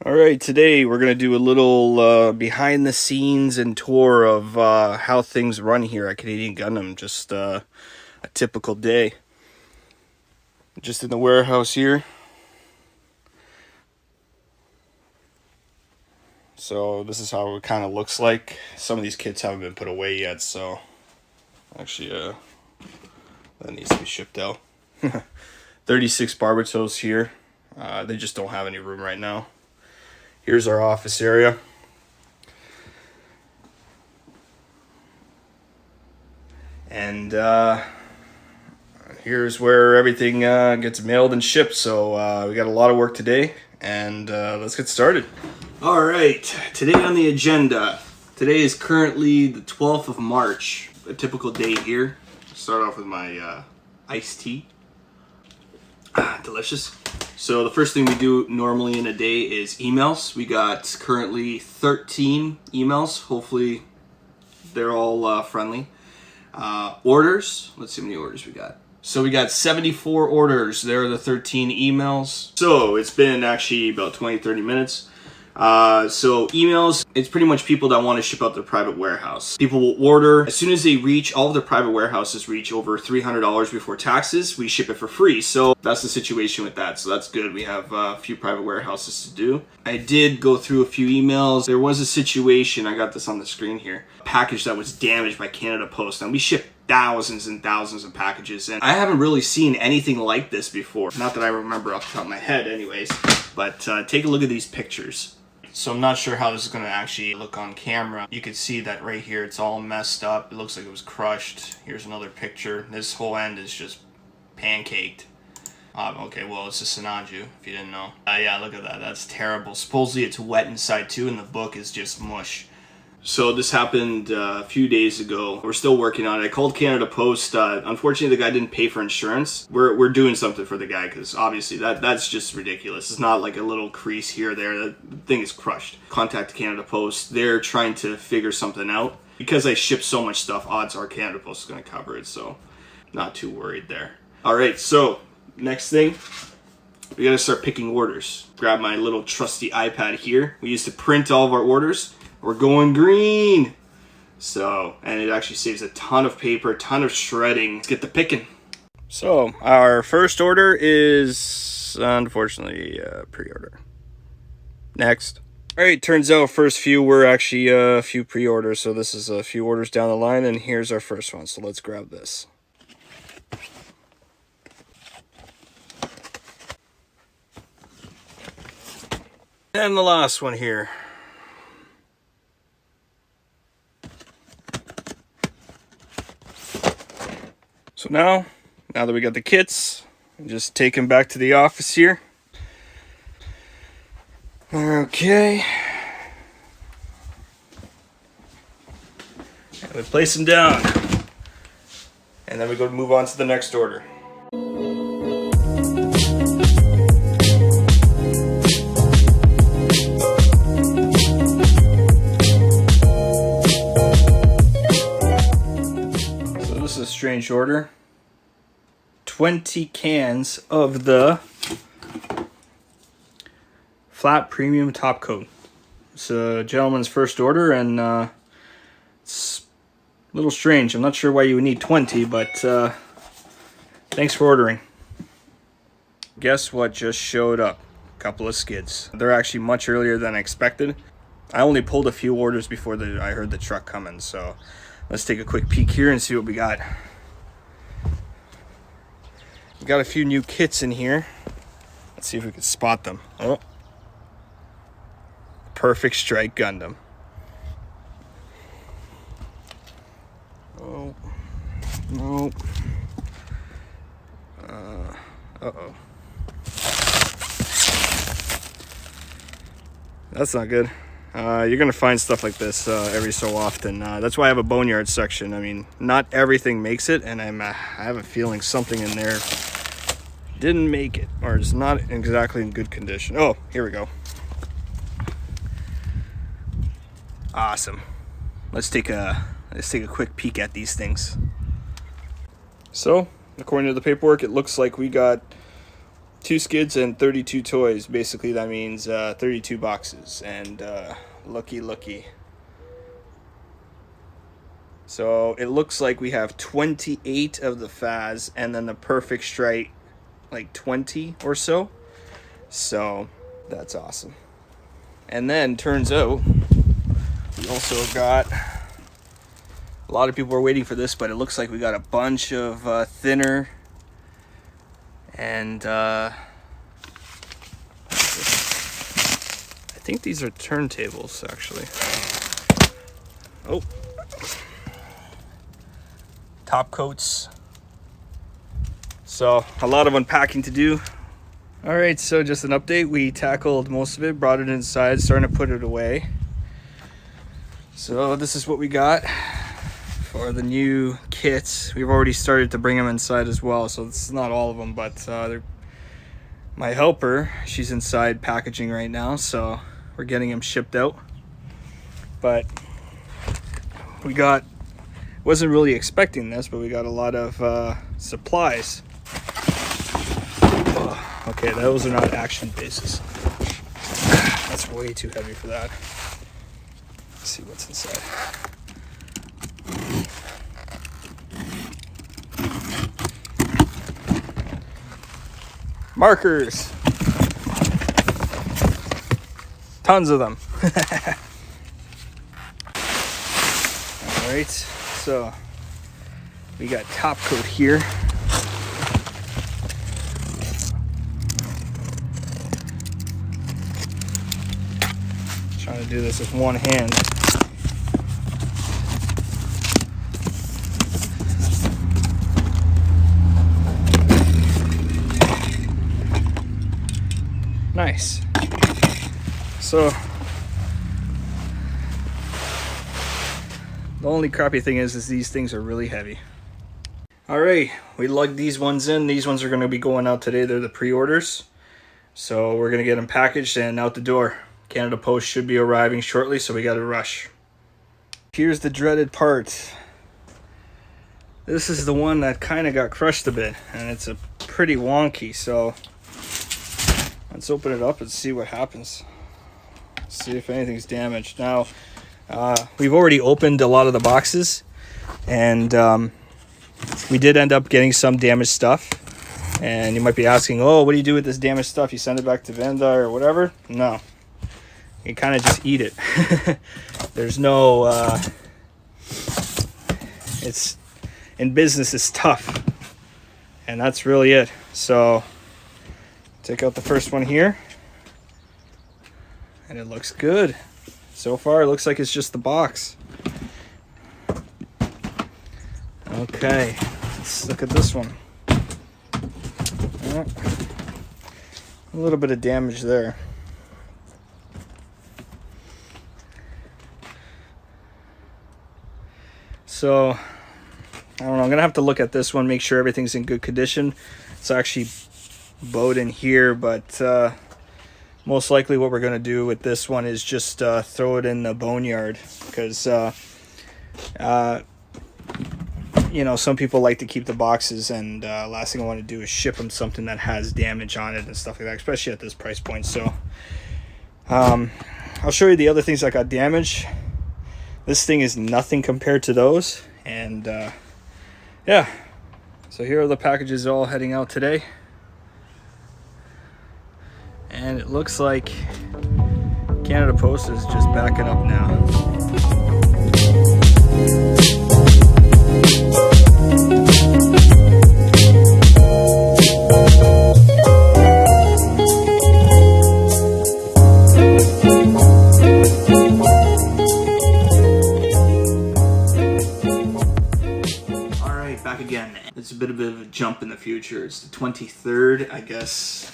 Alright, today we're going to do a little behind the scenes and tour of how things run here at Canadian Gundam. Just a typical day. Just in the warehouse here. So this is how it kind of looks like. Some of these kits haven't been put away yet, so actually that needs to be shipped out. 36 Barbatos here. They just don't have any room right now. Here's our office area. And here's where everything gets mailed and shipped. So we got a lot of work today, and let's get started. All right, today on the agenda. Today is currently the 12th of March, a typical day here. Start off with my iced tea. Delicious. So the first thing we do normally in a day is emails. We got currently 13 emails. Hopefully they're all friendly. Orders. Let's see how many orders we got. So we got 74 orders. There are the 13 emails. So it's been actually about 20-30 minutes. So emails, it's pretty much people that want to ship out their private warehouse. People will order. As soon as they reach, all of their private warehouses reach over $300 before taxes, we ship it for free. So that's the situation with that. So that's good. We have a few private warehouses to do. I did go through a few emails. There was a situation, I got this on the screen here, a package that was damaged by Canada Post. And we ship thousands and thousands of packages, and I haven't really seen anything like this before. Not that I remember off the top of my head anyways, but take a look at these pictures. So I'm not sure how this is going to actually look on camera. You can see that right here, it's all messed up. It looks like it was crushed. Here's another picture. This whole end is just pancaked. Okay, well, it's a Sinanju, if you didn't know. Yeah, look at that. That's terrible. Supposedly it's wet inside too, and the book is just mush. So this happened a few days ago. We're still working on it. I called Canada Post. Unfortunately, the guy didn't pay for insurance. We're doing something for the guy because obviously that's just ridiculous. It's not like a little crease here or there. The thing is crushed. Contact Canada Post. They're trying to figure something out. Because I ship so much stuff, odds are Canada Post is going to cover it. So not too worried there. All right, so next thing. We got to start picking orders. Grab my little trusty iPad here. We used to print all of our orders. We're going green. So, and it actually saves a ton of paper, a ton of shredding. Let's get the picking. So, our first order is, unfortunately, pre-order. Next. Alright, turns out first few were actually a few pre-orders. So this is a few orders down the line, and here's our first one. So let's grab this. And the last one here. So now that we got the kits, just take them back to the office here. Okay. And we place them down. And then we go move on to the next order. So this is a strange order. 20 cans of the flat premium top coat. It's a gentleman's first order, and it's a little strange. I'm not sure why you would need 20, but thanks for ordering. Guess what just showed up? A couple of skids. They're actually much earlier than I expected. I only pulled a few orders before I heard the truck coming, so let's take a quick peek here and see what we got. We got a few new kits in here. Let's see if we can spot them. Oh, Perfect Strike Gundam. Oh, no. Uh-oh. That's not good. You're gonna find stuff like this every so often. That's why I have a boneyard section. I mean, not everything makes it, and I have a feeling something in there didn't make it, or is not exactly in good condition. Oh, here we go. Awesome. Let's take a quick peek at these things. So, according to the paperwork, it looks like we got 2 skids and 32 toys. Basically that means 32 boxes, and looky. So it looks like we have 28 of the Faz, and then the Perfect Strike like 20 or so. So that's awesome. And then turns out we also got, a lot of people were waiting for this, but it looks like we got a bunch of thinner and I think these are turntables actually. Oh, top coats. So a lot of unpacking to do. All right, so just an update. We tackled most of it, brought it inside, starting to put it away. So this is what we got for the new kits. We've already started to bring them inside as well, so this is not all of them, but my helper, she's inside packaging right now, so we're getting them shipped out. But we got, wasn't really expecting this, but we got a lot of supplies. Oh, okay, those are not action bases. That's way too heavy for that. Let's see what's inside. Markers. Tons of them. All right, so we got top coat here. Trying to do this with one hand. Nice. So the only crappy thing is these things are really heavy. All right, we lugged these ones in. These ones are going to be going out today. They're the pre-orders, so we're going to get them packaged and out the door. Canada Post should be arriving shortly, so we got to rush. Here's the dreaded part. This is the one that kind of got crushed a bit, and it's a pretty wonky, so let's open it up and see what happens. See if anything's damaged. Now, we've already opened a lot of the boxes, and we did end up getting some damaged stuff. And you might be asking, oh, what do you do with this damaged stuff? You send it back to Vanda or whatever? No. You kind of just eat it. There's no... it's... In business, it's tough. And that's really it. So, take out the first one here. And it looks good. So far, it looks like it's just the box. Okay, let's look at this one. A little bit of damage there. So, I don't know, I'm gonna have to look at this one, make sure everything's in good condition. It's actually bowed in here, but most likely what we're gonna do with this one is just throw it in the boneyard, because you know, some people like to keep the boxes, and last thing I want to do is ship them something that has damage on it and stuff like that, especially at this price point. So I'll show you the other things that got damaged. This thing is nothing compared to those, and yeah, so here are the packages all heading out today, and it looks like Canada Post is just backing up now. Back again. It's a bit of a jump in the future. It's the 23rd, I guess.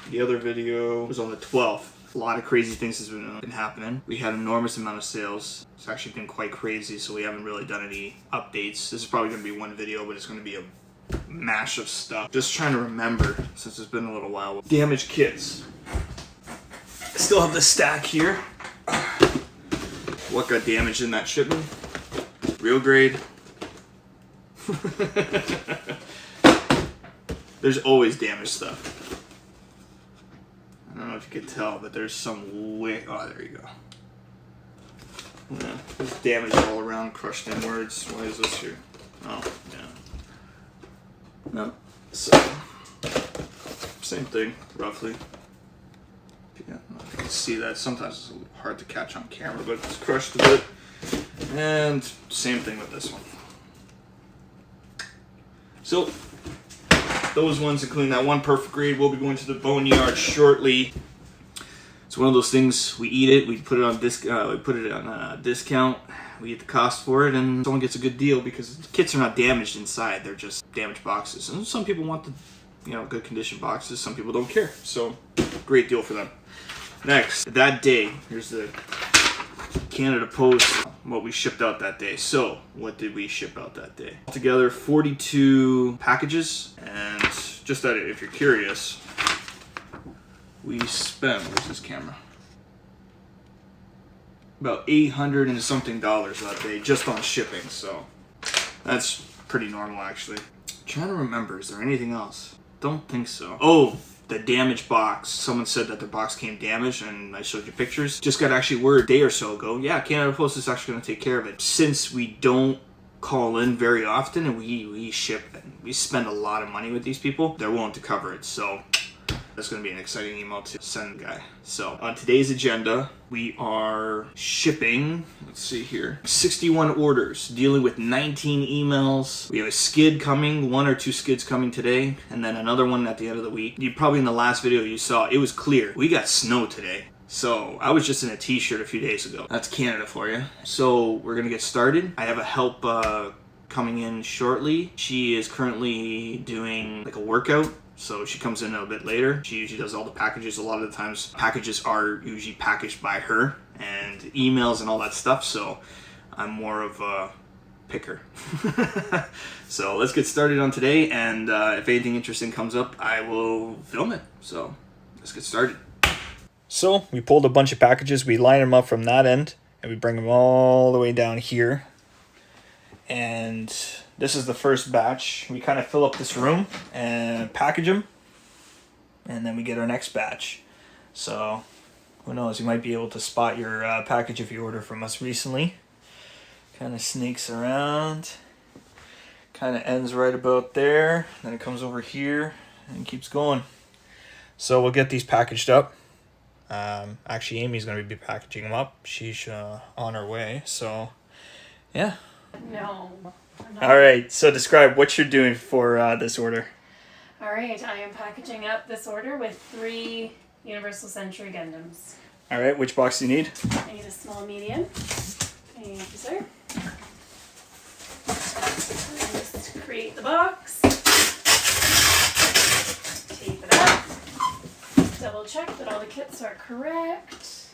The other video was on the 12th. A lot of crazy things has been happening. We had an enormous amount of sales. It's actually been quite crazy, so we haven't really done any updates. This is probably going to be one video, but it's going to be a mash of stuff. Just trying to remember, since it's been a little while. Damaged kits. I still have the stack here. What got damaged in that shipment? Real grade. There's always damaged stuff. if you could tell, but there's some way. Oh, there you go. Yeah, there's damage all around, crushed inwards. Why is this here? Oh, yeah. No. So, same thing, roughly. Yeah, you can see that. Sometimes it's a little hard to catch on camera, but it's crushed a bit. And same thing with this one. So, those ones, including that one perfect grade, will be going to the boneyard shortly. It's one of those things, we eat it, we put it on discount, we get the cost for it, and someone gets a good deal because the kits are not damaged inside, they're just damaged boxes. And some people want the, good condition boxes, some people don't care. So, great deal for them. Next, that day, here's the Canada Post, what we shipped out that day. So, what did we ship out that day? Altogether, 42 packages, and just that if you're curious, we spent, where's this camera? About $800 and something that day just on shipping, so that's pretty normal actually. I'm trying to remember, is there anything else? Don't think so. Oh, the damaged box. Someone said that the box came damaged and I showed you pictures. Just got actually word a day or so ago. Yeah, Canada Post is actually going to take care of it. Since we don't call in very often and we ship and we spend a lot of money with these people, they're willing to cover it. So that's going to be an exciting email to send the guy. So on today's agenda, we are shipping, let's see here, 61 orders, dealing with 19 emails. We have a skid coming, 1 or 2 skids coming today, and then another one at the end of the week. You probably in the last video you saw, it was clear. We got snow today. So I was just in a t-shirt a few days ago. That's Canada for you. So we're going to get started. I have a help coming in shortly. She is currently doing like a workout. So she comes in a bit later. She usually does all the packages. A lot of the times packages are usually packaged by her and emails and all that stuff. So I'm more of a picker. So let's get started on today. And if anything interesting comes up, I will film it. So let's get started. So we pulled a bunch of packages. We line them up from that end and we bring them all the way down here. And this is the first batch. We kind of fill up this room and package them, and then we get our next batch. So who knows, you might be able to spot your package if you order from us recently. Kind of snakes around, kind of ends right about there, then it comes over here and keeps going. So we'll get these packaged up. Actually Amy's going to be packaging them up. She's on her way, so yeah. No. All right, so describe what you're doing for this order. All right, I am packaging up this order with 3 Universal Century Gundams. All right, which box do you need? I need a small medium. Thank you, sir. Just create the box. Tape it up. Double check that all the kits are correct.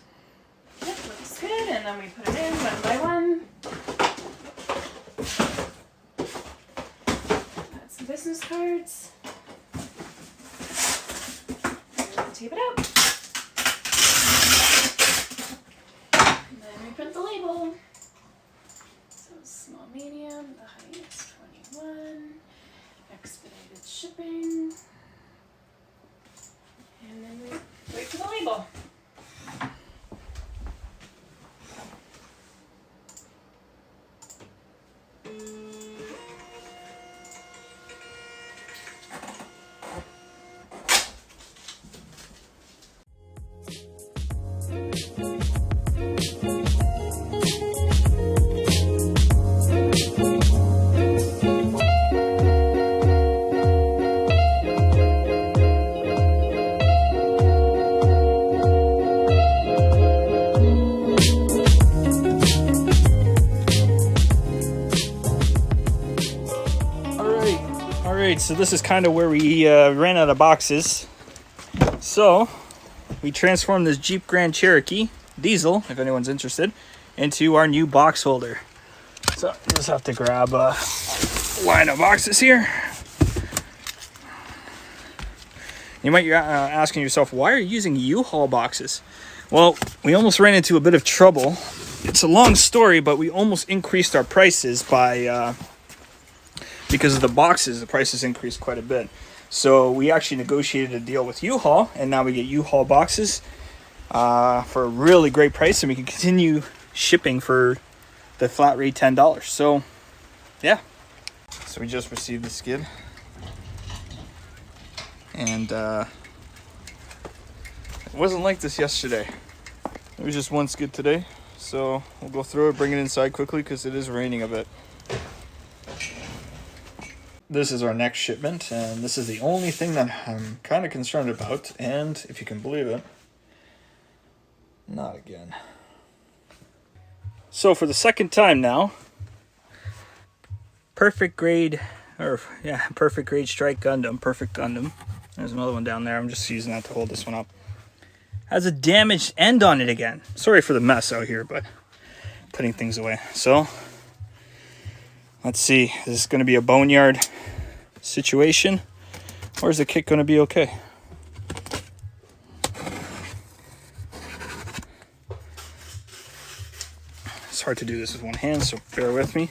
Yep, looks good, and then we put it in one by one. Business cards. And tape it out. And then we print the label. So small, medium, the height is 21. Expedited shipping. And then we wait for the label. So this is kind of where we ran out of boxes. So we transformed this Jeep Grand Cherokee diesel, if anyone's interested, into our new box holder. So just have to grab a line of boxes here. You might be asking yourself, why are you using U-Haul boxes? Well, we almost ran into a bit of trouble. It's a long story, but we almost increased our prices by because of the boxes. The prices increased quite a bit. So we actually negotiated a deal with U-Haul, and now we get U-Haul boxes for a really great price, and we can continue shipping for the flat rate $10. So yeah, so we just received the skid, and it wasn't like this yesterday. It was just one skid today, so we'll go through it, bring it inside quickly because it is raining a bit. This is our next shipment, and this is the only thing that I'm kind of concerned about, and if you can believe it, not again. So for the second time now, perfect grade strike Gundam, perfect Gundam. There's another one down there. I'm just using that to hold this one up. Has a damaged end on it again. Sorry for the mess out here, but putting things away. So let's see, is this going to be a boneyard situation, or is the kit going to be okay? It's hard to do this with one hand, so bear with me.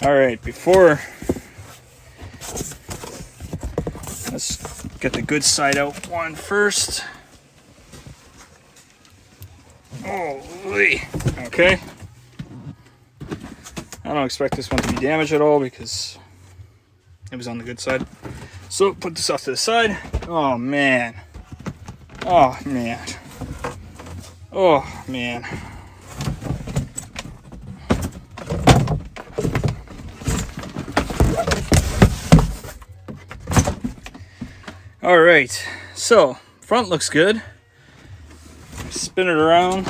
All right, let's get the good side out one first. Holy, okay. I don't expect this one to be damaged at all because it was on the good side. So put this off to the side. Oh man. Oh man. Oh man. All right, so front looks good. Spin it around.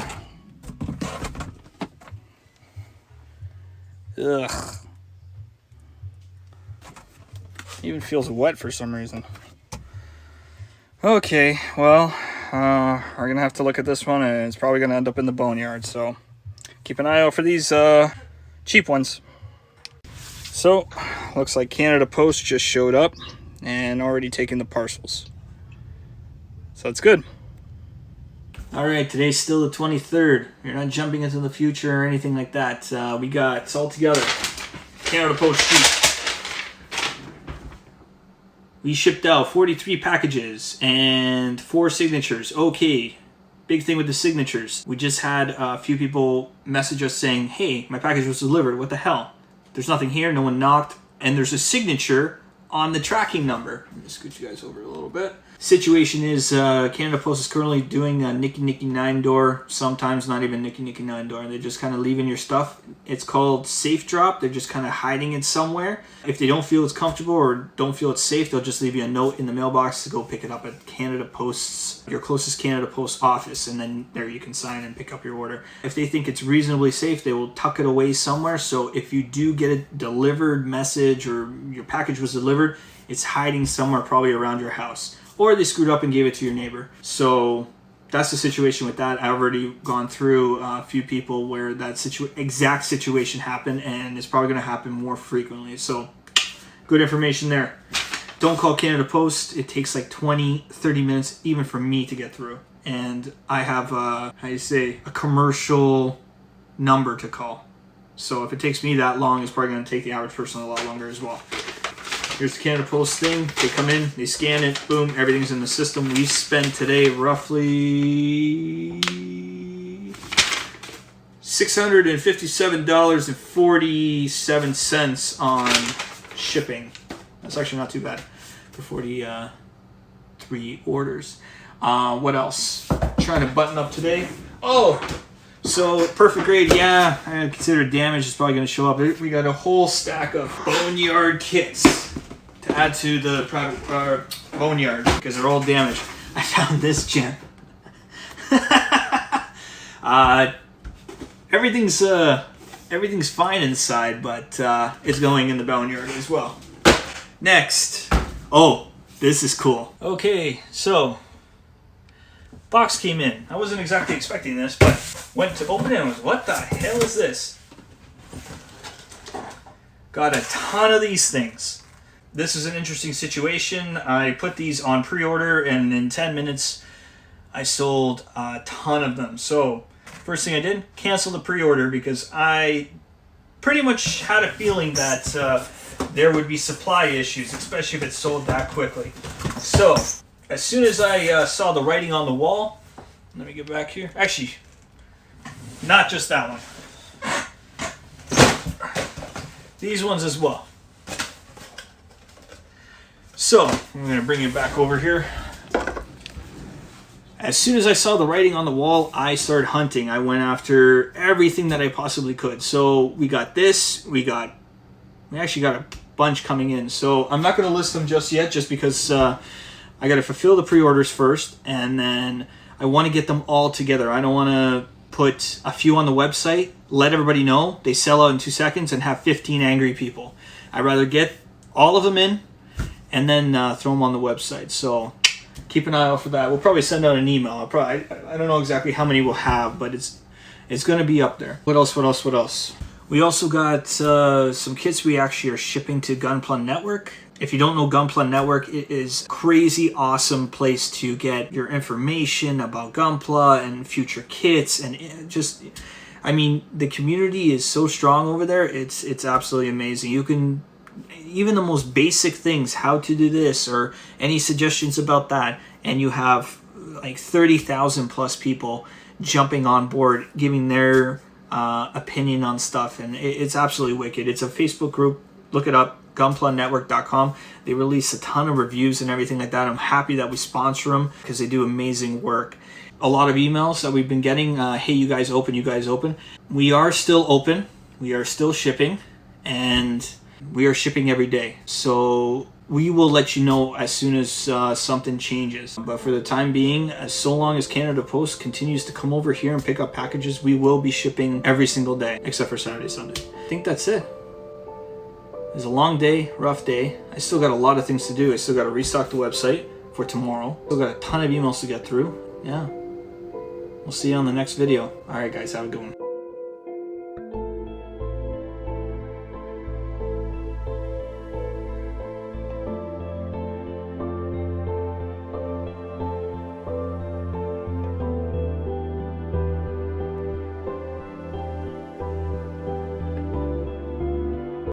Ugh. Even feels wet for some reason. Okay, well, we're gonna have to look at this one, and it's probably gonna end up in the boneyard, so keep an eye out for these cheap ones. So, looks like Canada Post just showed up and already taking the parcels. So it's good. All right, today's still the 23rd. You're not jumping into the future or anything like that. We got it's all together. Canada Post sheet. We shipped out 43 packages and 4 signatures. Okay, big thing with the signatures. We just had a few people message us saying, hey, my package was delivered. What the hell? There's nothing here. No one knocked. And there's a signature on the tracking number. Let me scoot you guys over a little bit. Situation is Canada Post is currently doing a Nicky 9-door, sometimes not even Nicky 9-door. They're just kind of leaving your stuff. It's called safe drop. They're just kind of hiding it somewhere. If they don't feel it's comfortable or don't feel it's safe, they'll just leave you a note in the mailbox to go pick it up at Canada Post's, your closest Canada Post office, and then there you can sign and pick up your order. If they think it's reasonably safe, they will tuck it away somewhere. So if you do get a delivered message or your package was delivered, it's hiding somewhere probably around your house. Or they screwed up and gave it to your neighbor. So that's the situation with that. I've already gone through a few people where that exact situation happened, and it's probably going to happen more frequently. So good information there. Don't call Canada Post. It takes like 20-30 minutes even for me to get through. And I have a commercial number to call. So if it takes me that long, it's probably going to take the average person a lot longer as well. Here's the Canada Post thing. They come in, they scan it, boom, everything's in the system. We spent today roughly $657.47 on shipping. That's actually not too bad for 43 orders. What else? Trying to button up today. Oh, so perfect grade, yeah, I consider damage is probably going to show up. We got a whole stack of boneyard kits to add to the private boneyard because they're all damaged. I found this gem. Everything's fine inside, but it's going in the boneyard as well. Next, oh, this is cool. Okay, so box came in. I wasn't exactly expecting this, but went to open it and was, what the hell is this? Got a ton of these things. This is an interesting situation. I put these on pre-order, and in 10 minutes, I sold a ton of them. So, first thing I did, cancel the pre-order because I pretty much had a feeling that there would be supply issues, especially if it sold that quickly. So, as soon as I saw the writing on the wall, let me get back here. Actually, not just that one. These ones as well. So, I'm going to bring it back over here. As soon as I saw the writing on the wall, I started hunting. I went after everything that I possibly could. So we got this, we actually got a bunch coming in. So I'm not going to list them just yet, just because I got to fulfill the pre-orders first, and then I want to get them all together. I don't want to put a few on the website, let everybody know, they sell out in 2 seconds, and have 15 angry people. I'd rather get all of them in, and then throw them on the website. So keep an eye out for that. We'll probably send out an email. I don't know exactly how many we'll have, but it's going to be up there. What else? We also got some kits we actually are shipping to Gunpla Network. If you don't know Gunpla Network, it is a crazy awesome place to get your information about Gunpla and future kits, and just, I mean, the community is so strong over there. It's absolutely amazing. You can, even the most basic things, how to do this or any suggestions about that, and you have like 30,000 plus people jumping on board, giving their opinion on stuff, and it's absolutely wicked. It's a Facebook group. Look it up, gunplanetwork.com. They release a ton of reviews and everything like that. I'm happy that we sponsor them because they do amazing work. A lot of emails that we've been getting, hey, you guys open, you guys open. We are still open. We are still shipping, and we are shipping every day. So we will let you know as soon as something changes. But for the time being, so long as Canada Post continues to come over here and pick up packages, we will be shipping every single day, except for Saturday, Sunday. I think that's it. It was a long day, rough day. I still got a lot of things to do. I still got to restock the website for tomorrow. Still got a ton of emails to get through. Yeah. We'll see you on the next video. All right, guys, have a good one.